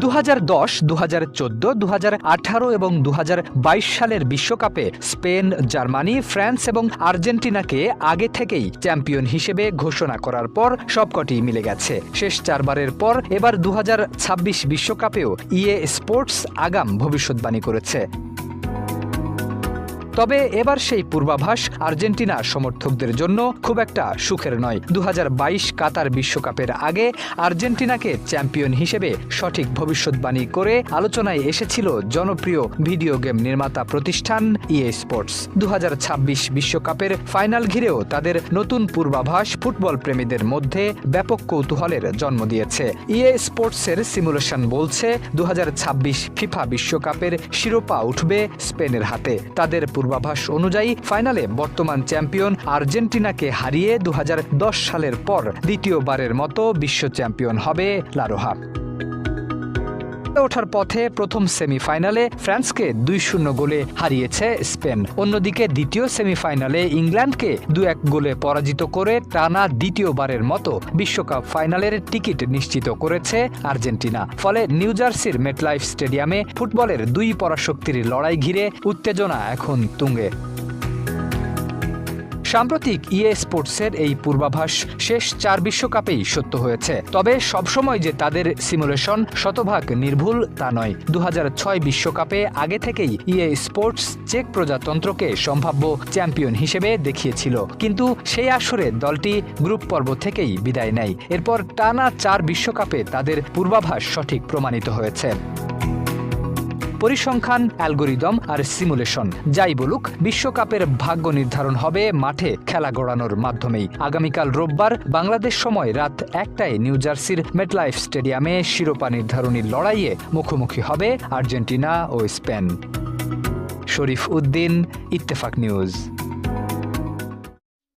2010, 2014, 2018 এবং 2022 সালের বিশ্বকাপে স্পেন, জার্মানি, ফ্রান্স এবং আর্জেন্টিনাকে আগে থেকেই চ্যাম্পিয়ন হিসেবে ঘোষণা করার পর সবকটি মিলে গেছে। শেষ চারবারের পর এবার 2026 বিশ্বকাপেও ইএ স্পোর্টস আগাম ভবিষ্যৎবাণী করেছে। তবে এবার সেই পূর্বাভাস আর্জেন্টিনা সমর্থকদের জন্য খুব একটা সুখের নয়। 2022 কাতার বিশ্বকাপের আগে আর্জেন্টিনাকে চ্যাম্পিয়ন হিসেবে সঠিক ভবিষ্যৎবাণী করে আলোচনায় এসেছিল জনপ্রিয় ভিডিও গেম নির্মাতা প্রতিষ্ঠান ইএ স্পোর্টস। 2026 বিশ্বকাপের ফাইনাল ঘিরেও তাদের নতুন পূর্বাভাস ফুটবল প্রেমীদের মধ্যে ব্যাপক কৌতূহলের জন্ম দিয়েছে। ইএ স্পোর্টসের সিমুলেশন বলছে 2026 ফিফা বিশ্বকাপের শিরোপা উঠবে স্পেনের হাতে। তাদের পূর্বাভাস অনুযায়ী ফাইনালে বর্তমান চ্যাম্পিয়ন আর্জেন্টিনাকে হারিয়ে 2010 সালের পর দ্বিতীয়বারের মতো বিশ্ব চ্যাম্পিয়ন হবে লা রোজা। ওঠার পথে প্রথম সেমিফাইনালে ফ্রান্সকে 2-0 গোলে হারিয়েছে স্পেন। অন্যদিকে দ্বিতীয় সেমিফাইনালে ইংল্যান্ডকে 2-1 গোলে পরাজিত করে টানা দ্বিতীয়বারের মতো বিশ্বকাপ ফাইনালের টিকিট নিশ্চিত করেছে আর্জেন্টিনা। ফলে নিউ জার্সির মেটলাইফ স্টেডিয়ামে ফুটবলের দুই পরাশক্তির লড়াই ঘিরে উত্তেজনা এখন তুঙ্গে। সাম্প্রতিক ইএ স্পোর্টসের এই পূর্বাভাস শেষ 4 বিশ্বকাপেই সত্য হয়েছে। তবে সবসময় যে তাদের সিমুলেশন শতভাগ নির্ভুল তা নয়। 2006 বিশ্বকাপে আগে থেকেই ইএ স্পোর্টস চেক প্রজাতন্ত্রকে সম্ভাব্য চ্যাম্পিয়ন হিসেবে দেখিয়েছিল, কিন্তু সেই আসরে দলটি গ্রুপ পর্ব থেকেই বিদায় নেয়। এরপর টানা 4 বিশ্বকাপে তাদের পূর্বাভাস সঠিক প্রমাণিত হয়েছে। পরিসংখ্যান, অ্যালগোরিদম আর সিমুলেশন যাই বলুক, বিশ্বকাপের ভাগ্য নির্ধারণ হবে মাঠে খেলা গড়ানোর মাধ্যমেই। আগামীকাল রোববার বাংলাদেশ সময় রাত 1টায় নিউ জার্সির মেটলাইফ স্টেডিয়ামে শিরোপা নির্ধারণী লড়াইয়ে মুখোমুখি হবে আর্জেন্টিনা ও স্পেন। শরীফ উদ্দিন, ইত্তেফাক নিউজ।